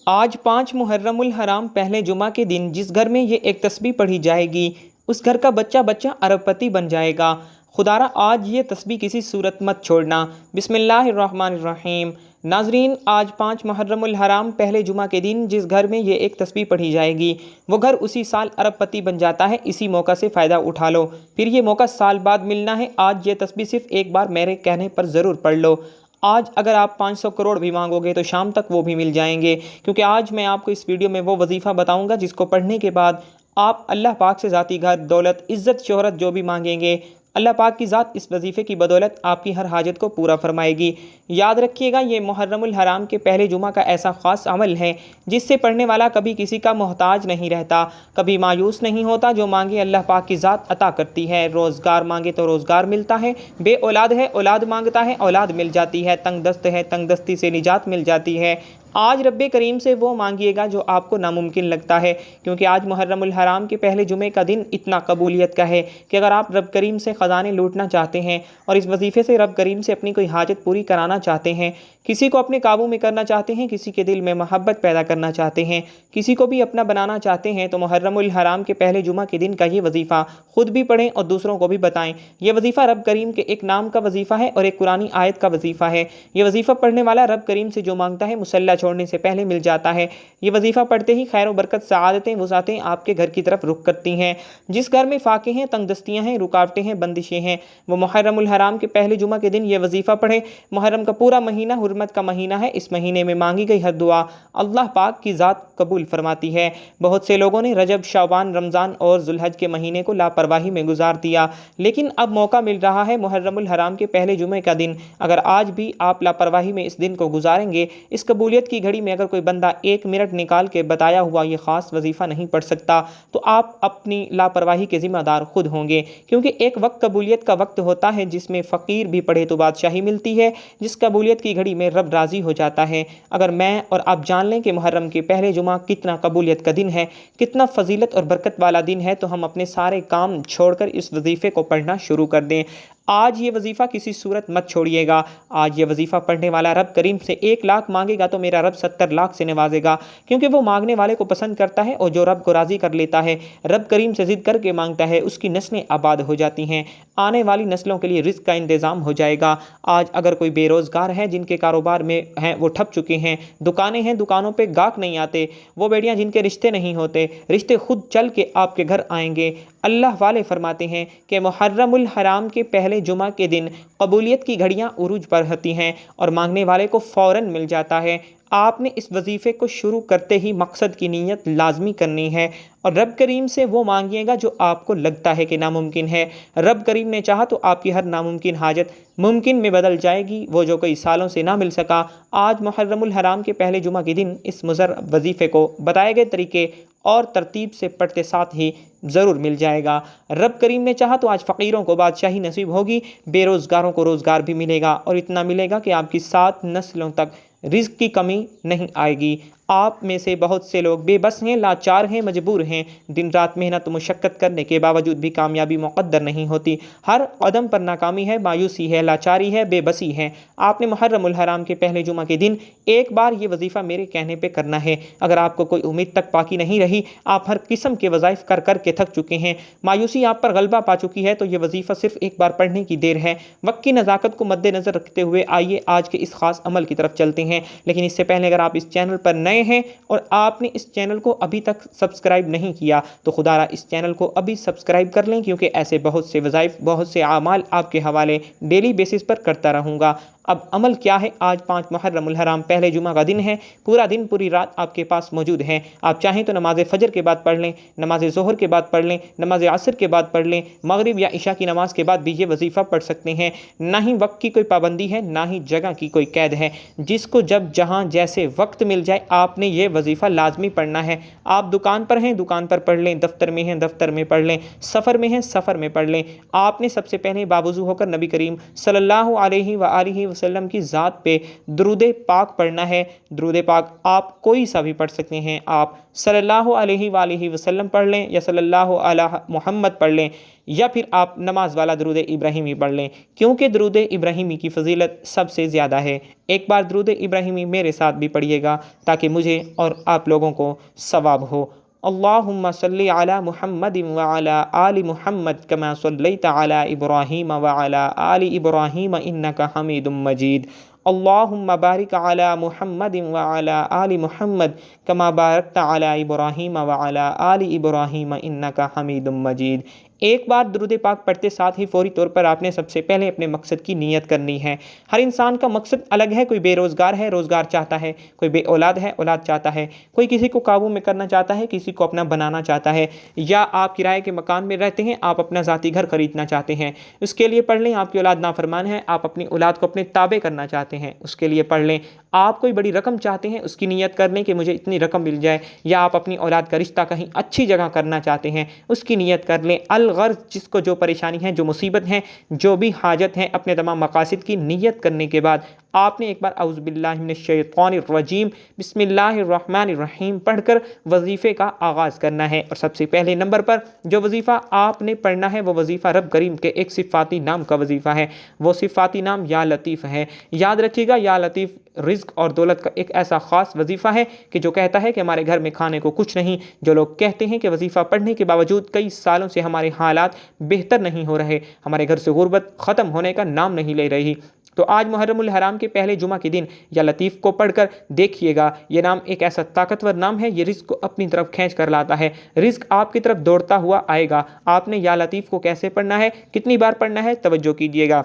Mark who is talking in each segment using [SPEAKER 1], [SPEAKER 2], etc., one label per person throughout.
[SPEAKER 1] آج 5 محرم الحرام پہلے جمعہ کے دن جس گھر میں یہ ایک تسبیح پڑھی جائے گی اس گھر کا بچہ بچہ ارب پتی بن جائے گا۔ خدارا آج یہ تسبیح کسی صورت مت چھوڑنا۔ بسم اللہ الرحمن الرحیم۔ ناظرین، آج 5 محرم الحرام پہلے جمعہ کے دن جس گھر میں یہ ایک تسبیح پڑھی جائے گی وہ گھر اسی سال ارب پتی بن جاتا ہے۔ اسی موقع سے فائدہ اٹھا لو، پھر یہ موقع سال بعد ملنا ہے۔ آج یہ تسبیح صرف ایک بار میرے کہنے پر ضرور پڑھ لو۔ آج اگر آپ 500 کروڑ بھی مانگو گے تو شام تک وہ بھی مل جائیں گے، کیونکہ آج میں آپ کو اس ویڈیو میں وہ وظیفہ بتاؤں گا جس کو پڑھنے کے بعد آپ اللہ پاک سے ذاتی گھر، دولت، عزت، شہرت جو بھی مانگیں گے، اللہ پاک کی ذات اس وظیفے کی بدولت آپ کی ہر حاجت کو پورا فرمائے گی۔ یاد رکھیے گا، یہ محرم الحرام کے پہلے جمعہ کا ایسا خاص عمل ہے جس سے پڑھنے والا کبھی کسی کا محتاج نہیں رہتا، کبھی مایوس نہیں ہوتا۔ جو مانگے اللہ پاک کی ذات عطا کرتی ہے۔ روزگار مانگے تو روزگار ملتا ہے، بے اولاد ہے اولاد مانگتا ہے اولاد مل جاتی ہے، تنگ دست ہے تنگ دستی سے نجات مل جاتی ہے۔ آج رب کریم سے وہ مانگیے گا جو آپ کو ناممکن لگتا ہے، کیونکہ آج محرم الحرام کے پہلے جمعے کا دن اتنا قبولیت کا ہے کہ اگر آپ رب کریم سے خزانے لوٹنا چاہتے ہیں اور اس وظیفے سے رب کریم سے اپنی کوئی حاجت پوری کرانا چاہتے ہیں، کسی کو اپنے قابو میں کرنا چاہتے ہیں، کسی کے دل میں محبت پیدا کرنا چاہتے ہیں، کسی کو بھی اپنا بنانا چاہتے ہیں، تو محرم الحرام کے پہلے جمعہ کے دن کا یہ وظیفہ خود بھی پڑھیں اور دوسروں کو بھی بتائیں۔ یہ وظیفہ رب کریم کے ایک نام کا وظیفہ ہے اور ایک قرآنی آیت کا وظیفہ ہے۔ یہ وظیفہ پڑھنے والا رب کریم سے جو مانگتا ہے مصلی چھوڑنے سے پہلے مل جاتا ہے۔ یہ وظیفہ پڑھتے ہی خیر و برکت، سعادتیں، وسعتیں آپ کے گھر کی طرف رخ کرتی ہیں۔ جس گھر میں فاقے ہیں، تنگ دستیاں ہیں، رکاوٹیں ہیں، بندشیں ہیں، وہ محرم الحرام کے پہلے جمعہ کے دن یہ وظیفہ پڑھے۔ محرم کا پورا مہینہ حرمت کا مہینہ ہے۔ اس مہینے میں مانگی گئی ہر دعا اللہ پاک کی ذات قبول فرماتی ہے۔ بہت سے لوگوں نے رجب، شعبان، رمضان اور ذوالحج کے مہینے کو لاپرواہی میں گزار دیا، لیکن اب موقع مل رہا ہے محرم الحرام کے پہلے جمعے کا دن۔ اگر آج بھی آپ لاپرواہی میں اس دن کو گزاریں گے، اس قبولیت کی گھڑی میں اگر کوئی بندہ 1 منٹ نکال کے بتایا ہوا یہ خاص وظیفہ نہیں پڑھ سکتا تو آپ اپنی لاپرواہی کے ذمہ دار خود ہوں گے، کیونکہ ایک وقت قبولیت کا وقت ہوتا ہے جس میں فقیر بھی پڑھے تو بادشاہی ملتی ہے، جس قبولیت کی گھڑی میں رب راضی ہو جاتا ہے۔ اگر میں اور آپ جان لیں کہ محرم کے پہلے جمعہ کتنا قبولیت کا دن ہے، کتنا فضیلت اور برکت والا دن ہے، تو ہم اپنے سارے کام چھوڑ کر اس وظیفے کو پڑھنا شروع کر دیں۔ آج یہ وظیفہ کسی صورت مت چھوڑیے گا۔ آج یہ وظیفہ پڑھنے والا رب کریم سے 1 لاکھ مانگے گا تو میرا رب 70 لاکھ سے نوازے گا، کیونکہ وہ مانگنے والے کو پسند کرتا ہے، اور جو رب کو راضی کر لیتا ہے، رب کریم سے ضد کر کے مانگتا ہے، اس کی نسلیں آباد ہو جاتی ہیں، آنے والی نسلوں کے لیے رزق کا انتظام ہو جائے گا۔ آج اگر کوئی بے روزگار ہے، جن کے کاروبار میں ہیں وہ ٹھپ چکے ہیں، دکانیں ہیں، دکانوں پہ گاہک نہیں آتے، وہ بیٹیاں جن کے رشتے نہیں ہوتے، رشتے خود چل کے آپ کے گھر آئیں گے۔ اللہ والے فرماتے ہیں کہ محرم الحرام کے پہلے جمعہ کے دن قبولیت کی گھڑیاں عروج پر ہوتی ہیں اور مانگنے والے کو فوراً مل جاتا ہے۔ آپ نے اس وظیفے کو شروع کرتے ہی مقصد کی نیت لازمی کرنی ہے اور رب کریم سے وہ مانگیے گا جو آپ کو لگتا ہے کہ ناممکن ہے۔ رب کریم نے چاہا تو آپ کی ہر ناممکن حاجت ممکن میں بدل جائے گی، وہ جو کئی سالوں سے نہ مل سکا۔ آج محرم الحرام کے پہلے جمعہ کے دن اس مضر وظیفے کو بتائے گئے طریقے اور ترتیب سے پڑھتے ساتھ ہی ضرور مل جائے گا۔ رب کریم نے چاہا تو آج فقیروں کو بادشاہی نصیب ہوگی، بے روزگاروں کو روزگار بھی ملے گا، اور اتنا ملے گا کہ آپ کی 7 نسلوں تک رزق کی کمی نہیں آئے گی۔ آپ میں سے بہت سے لوگ بے بس ہیں، لاچار ہیں، مجبور ہیں، دن رات محنت و مشقت کرنے کے باوجود بھی کامیابی مقدر نہیں ہوتی، ہر قدم پر ناکامی ہے، مایوسی ہے، لاچاری ہے، بے بسی ہے۔ آپ نے محرم الحرام کے پہلے جمعہ کے دن ایک بار یہ وظیفہ میرے کہنے پہ کرنا ہے۔ اگر آپ کو کوئی امید تک باقی نہیں رہی، آپ ہر قسم کے وظائف کر کر کے تھک چکے ہیں، مایوسی آپ پر غلبہ پا چکی ہے، تو یہ وظیفہ صرف ایک بار پڑھنے کی دیر ہے۔ وقت کی نزاکت کو مد نظر رکھتے ہوئے آئیے آج کے اس خاص عمل کی طرف چلتے ہیں، لیکن اس سے پہلے اگر آپ اس چینل پر نئے ہیں اور آپ نے اس چینل کو ابھی تک سبسکرائب نہیں کیا تو خدا را اس چینل کو ابھی سبسکرائب کر لیں، کیونکہ ایسے بہت سے وظائف، بہت سے اعمال آپ کے حوالے ڈیلی بیسس پر کرتا رہوں گا۔ اب عمل کیا ہے؟ آج 5 محرم الحرام پہلے جمعہ کا دن ہے، پورا دن پوری رات آپ کے پاس موجود ہے۔ آپ چاہیں تو نماز فجر کے بعد پڑھ لیں، نماز ظہر کے بعد پڑھ لیں، نماز عصر کے بعد پڑھ لیں، مغرب یا عشاء کی نماز کے بعد بھی یہ وظیفہ پڑھ سکتے ہیں۔ نہ ہی وقت کی کوئی پابندی ہے، نہ ہی جگہ کی کوئی قید ہے، جس کو جب جہاں جیسے وقت مل جائے آپ نے یہ وظیفہ لازمی پڑھنا ہے۔ آپ دکان پر ہیں، دکان پر پڑھ لیں، دفتر میں ہیں، دفتر میں پڑھ لیں، سفر میں ہیں، سفر میں پڑھ لیں۔ آپ نے سب سے پہلے باوضو ہو کر نبی کریم صلی اللہ علیہ وآلہ वसल्लम की ज़ात पे दुरूद पाक पढ़ना है। दुरूद पाक आप कोई सा भी पढ़ सकते हैं। आप सल्लल्लाहु अलैहि वसल्लम पढ़ लें या सल्लल्लाहु अला मुहम्मद पढ़ लें, या फिर आप नमाज वाला दुरूद इब्राहिमी पढ़ लें, क्योंकि दुरूद इब्राहिमी की फ़जीलत सबसे ज़्यादा है। एक बार दुरूद इब्राहिमी मेरे साथ भी पढ़िएगा ताकि मुझे और आप लोगों को सवाब हो। अल्लाहुम्मा सल्ली अला मुहम्मदिन व अला आलि मुहम्मद कमा सल्लैता अला इब्राहीम व अला आलि इब्राहीम इन्नका हमीदुम मजीद। अल्लाहुम्मा बारिक अला मुहम्मदिन व अला आलि मुहम्मद कमा बारकता अला इब्राहीम व अला आलि इब्राहीम इन्नका हमीदुम मजीद। एक बार दुरूद पाक पढ़ते साथ ही फौरी तौर पर आपने सबसे पहले अपने मकसद की नीयत करनी है। हर इंसान का मकसद अलग है। कोई बेरोज़गार है, रोज़गार चाहता है, कोई बे औलाद है, औलाद चाहता है, कोई किसी को काबू में करना चाहता है, किसी को अपना बनाना चाहता है, या आप किराए के मकान में रहते हैं, आप अपना ज़ाती घर खरीदना चाहते हैं, उसके लिए पढ़ लें। आपकी औलाद नाफरमान है, आप अपनी औलाद को अपने ताबे करना चाहते हैं, उसके लिए पढ़ लें। आप कोई बड़ी रकम चाहते हैं, उसकी नीयत कर लें कि मुझे इतनी रकम मिल जाए, या आप अपनी औलाद का रिश्ता कहीं अच्छी जगह करना चाहते हैं, उसकी नीयत कर लें। अलगर्ज, जिसको जो परेशानी है, जो मुसीबत है, जो भी हाजत है, अपने तमाम मकासद की नीयत करने के बाद आपने एक बार औज़ु बिल्लाहि मिनश शैतानिर रजीम बिस्मिल्लाहिर्रहमानिर्रहीम पढ़कर वजीफ़े का आगाज़ करना है। और सबसे पहले नंबर पर जो वजीफ़ा आपने पढ़ना है वो वजीफ़ा रब करीम के एक सिफ़ाती नाम का वजीफ़ा है। वो सिफ़ाती नाम या लतीफ़ है। याद रखिएगा, या लतीफ़ रिज़्क़ और दौलत का एक ऐसा ख़ास वजीफ़ा है कि जो कहता है कि हमारे घर में खाने को कुछ नहीं। जो लोग कहते हैं कि वजीफ़ा पढ़ने के बावजूद कई सालों से हमारे हालात बेहतर नहीं हो रहे, हमारे घर से गुर्बत ख़त्म होने का नाम नहीं ले रही, तो आज मुहर्रमुल हराम के पहले जुमा के दिन या लतीफ़ को पढ़कर देखिएगा। ये नाम एक ऐसा ताकतवर नाम है, ये रिज़्क़ को अपनी तरफ खींच कर लाता है। रिज़्क़ आपकी तरफ दौड़ता हुआ आएगा। आपने या लतीफ़ को कैसे पढ़ना है, कितनी बार पढ़ना है, तवज्जो कीजिएगा।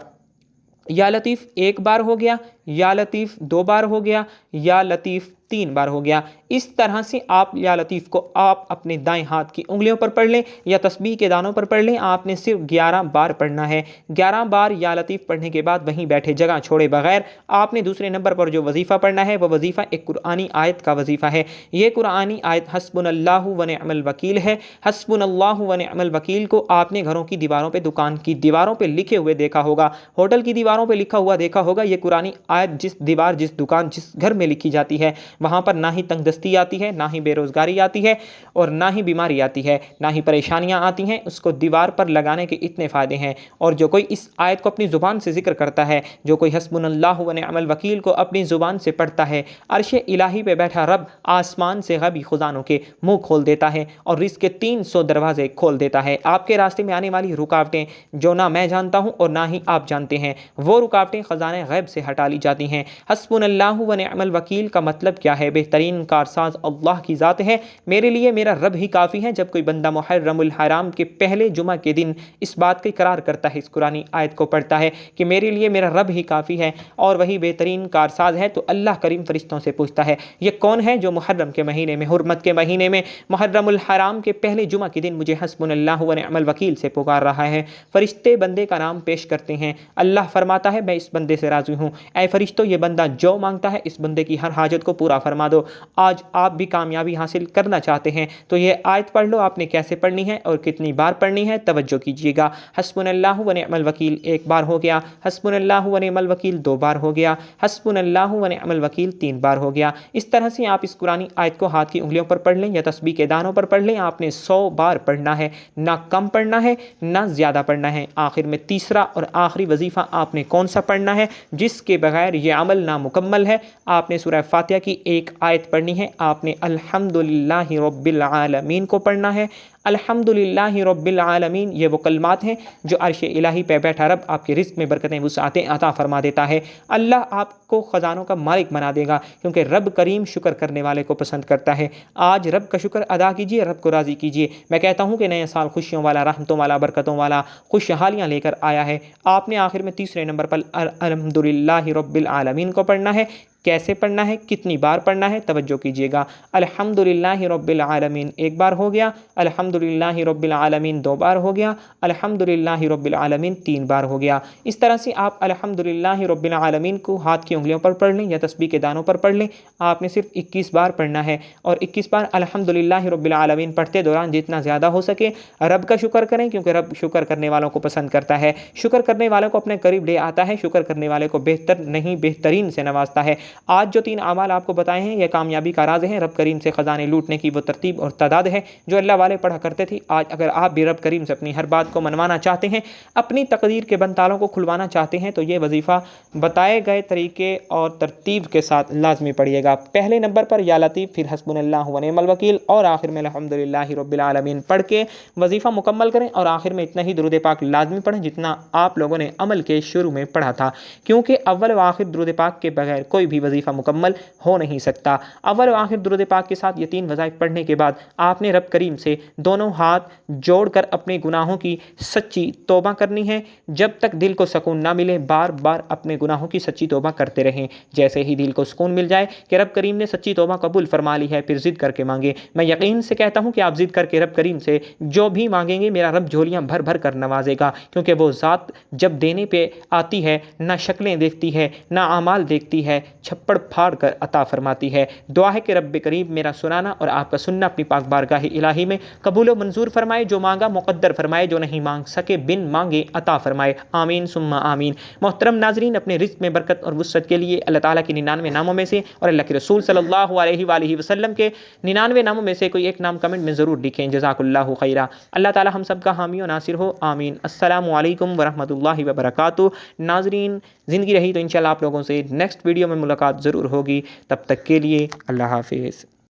[SPEAKER 1] या लतीफ़ एक बार हो गया, या लतीफ़ दो बार हो गया, या लतीफ़ तीन बार हो गया। इस तरह से आप या लतीफ़ को आप अपने दाएं हाथ की उंगलियों पर पढ़ लें या तस्बीह के दानों पर पढ़ लें। आपने सिर्फ 11 बार पढ़ना है। 11 बार या लतीफ़ पढ़ने के बाद वहीं बैठे जगह छोड़े बगैर आपने दूसरे नंबर पर जो वजीफ़ा पढ़ना है, वह वजीफ़ा एक कुरानी आयत का वजीफ़ा है। ये कुरानी आयत हस्बुनल्लाहु व निअमल वकील है। हस्बुनल्लाहु व निअमल वकील को आपने घरों की दीवारों पर, दुकान की दीवारों पर लिखे हुए देखा होगा, होटल की दीवारों पर लिखा हुआ देखा होगा। ये कुरानी आयत जिस दीवार, जिस दुकान, जिस घर में लिखी जाती है, वहाँ पर ना ही तंगदस्ती आती है, ना ही बेरोज़गारी आती है, और ना ही बीमारी आती है, ना ही परेशानियाँ आती हैं। उसको दीवार पर लगाने के इतने फ़ायदे हैं। और जो कोई इस आयत को अपनी ज़ुबान से ज़िक्र करता है, जो कोई हस्बुनल्लाहु व निअमल वकील को अपनी ज़ुबान से पढ़ता है, अर्श इलाही पे बैठा रब आसमान से गैबी खुजानों के मुँह खोल देता है और रिज़्क़ के 300 दरवाज़े खोल देता है। आपके रास्ते में आने वाली रुकावटें जो ना मैं जानता हूँ और ना ही आप जानते हैं, वो रुकावटें ख़ज़ाने गैब से हटा ली जाती हैं। हस्बुनल्लाहु व निअमल वकील का मतलब क्या है? बेहतरीन कारसाज अल्लाह की ज़ात है, मेरे लिए मेरा रब ही काफ़ी है। जब कोई बंदा मुहर्रमुल हराम के पहले जुमा के दिन इस बात का इकरार करता है, इस कुरानी आयत को पढ़ता है कि मेरे लिए मेरा रब ही काफ़ी है और वही बेहतरीन कारसाज है, तो अल्लाह करीम फरिश्तों से पूछता है, ये कौन है जो मुहर्रम के महीने में, हुर्मत के महीने में, मुहर्रमुल हराम के पहले जुमा के दिन मुझे हस्बुनल्लाहु व निअमल वकील से पुकार रहा है। फरिश्ते बंदे का नाम पेश करते हैं। अल्लाह फरमाता है, मैं इस बंदे से राज़ी हूँ। ऐ फरिश्तों, ये बंदा जो मांगता है, इस बंदे की हर हाजत को पूरा फरमा दो। आज आप भी कामयाबी हासिल करना चाहते हैं तो ये आयत पढ़ लो। आपने कैसे पढ़नी है और कितनी बार पढ़नी है, तवज्जो कीजिएगा। हस्बुनल्लाहु व निअमल वकील एक बार हो गया, हस्बुनल्लाहु व निअमल वकील दो बार हो गया, हस्बुनल्लाहु व निअमल वकील तीन बार हो गया। इस तरह से आप इस कुरानी आयत को हाथ की उंगलियों पर पढ़ लें या तस्बीह के दानों पर पढ़ लें। आपने 100 बार पढ़ना है, ना कम पढ़ना है ना ज़्यादा पढ़ना है। आखिर में तीसरा और आखिरी वजीफ़ा आपने कौन सा पढ़ना है जिसके बगैर ये अमल नामुकम्मल है? आपने सूरह फातिहा की एक आयत पढ़नी है। आपने अल्हम्दुलिल्लाहि रब्बिल आलमीन को पढ़ना है। अल्हम्दुलिल्लाहि रब्बिल आलमीन ये वो कलमात हैं जो अर्श इलाही पे बैठा रब आपके रिज़्क़ में बरकतें वुसअतें अता फरमा देता है। अल्लाह आपको ख़जानों का मालिक बना देगा, क्योंकि रब करीम शुक्र करने वाले को पसंद करता है। आज रब का शुक्र अदा कीजिए, रब को राज़ी कीजिए। मैं कहता हूँ कि नया साल खुशियों वाला, रहमतों वाला, बरकतों वाला, खुशहालियाँ लेकर आया है। आपने आखिर में तीसरे नंबर पर अल्हम्दुलिल्लाहि रब्बिल आलमीन को पढ़ना है। कैसे पढ़ना है, कितनी बार पढ़ना है, तवज्जो कीजिएगा। अल्हम्दुलिल्लाहि रब्बिल आलमीन एक बार हो गया, अल्हम्दुलिल्लाहि रब्बिल आलमीन दो बार हो गया, अल्हम्दुलिल्लाहि रब्बिल आलमीन तीन बार हो गया। इस तरह से आप अल्हम्दुलिल्लाहि रब्बिल आलमीन को हाथ की उंगलियों पर पढ़ लें या तस्बीह के दानों पर पढ़ लें। आपने सिर्फ 21 बार पढ़ना है और 21 बार अल्हम्दुलिल्लाहि रब्बिल आलमीन पढ़ते दौरान जितना ज़्यादा हो सके रब का शुक्र करें, क्योंकि रब शुक्र करने वालों को पसंद करता है, शुक्र करने वालों को अपने करीब ले आता है, शुक्र करने वाले को बेहतर नहीं बेहतरीन से नवाजता है। आज जो 3 अमाल आपको बताए हैं यह कामयाबी का राज है। रब करीम से ख़जाने लूटने की वो तरतीब और तादाद है जो अल्लाह वाले पढ़ा करते थे। आज अगर आप भी रब करीम से अपनी हर बात को मनवाना चाहते हैं, अपनी तकदीर के बनतालों को खुलवाना चाहते हैं, तो ये वजीफ़ा बताए गए तरीके और तरतीब के साथ लाजमी पढ़िएगा। पहले नंबर पर या लतीफ़, फिर हस्बुनल्लाहु व निअमल वकील और आखिर में अल्हम्दुलिल्लाहि रब्बिल आलमीन पढ़ के वजीफ़ा मुकम्मल करें और आखिर में इतना ही दुरूद पाक लाजमी पढ़ें जितना आप लोगों ने अमल के शुरू में पढ़ा था, क्योंकि अव्वल व आखिर दुरूद पाक के बगैर कोई भी वजीफ़ा मुकम्मल हो नहीं सकता। अव्वल व आखिर दुरूद पाक के साथ ये 3 वज़ाइफ पढ़ने के बाद आपने रब करीम से दोनों हाथ जोड़कर अपने गुनाहों की सच्ची तौबा करनी है। जब तक दिल को सुकून ना मिले बार बार अपने गुनाहों की सच्ची तौबा करते रहें। जैसे ही दिल को सुकून मिल जाए कि रब करीम ने सच्ची तौबा कबूल फरमा ली है, फिर ज़िद करके मांगे। मैं यकीन से कहता हूँ कि आप ज़िद करके रब करीम से जो भी मांगेंगे मेरा रब झोलियाँ भर भर कर नवाजेगा, क्योंकि वो ज़ात जब देने पे आती है ना शक्लें देखती है ना आमाल देखती है, छप्पड़ फाड़ कर अता फरमाती है। दुआ है कि रब करीम मेरा सुनाना और आपका सुनना अपनी पाक बारगाह इलाही में कबूल व मंजूर फरमाए। जो मांगा मुक़द्दर फरमाए, जो नहीं मांग सके बिन मांगे अता फरमाए। आमीन सुम्मा आमीन। मोहतरम नाजरीन, अपने रिज़्क़ में बरकत और वुसअत के लिए अल्लाह ताला के 99 नामों में से और अल्लाह के रसूल सल्लल्लाहु अलैहि वसल्लम के 99 नामों में से कोई एक नाम कमेंट में ज़रूर लिखें। जज़ाकुल्लाहु खैरा। अल्लाह ताला हम सब का हामी और नासिर हो। आमीन। अस्सलामु अलैकुम वरहमतुल्लाहि वबरकातुहू। नाजरीन, ज़िंदगी रही तो इंशाअल्लाह आप लोगों से नेक्स्ट वीडियो में मुलाकात ज़रूर होगी। तब तक के लिए अल्लाह हाफिज़।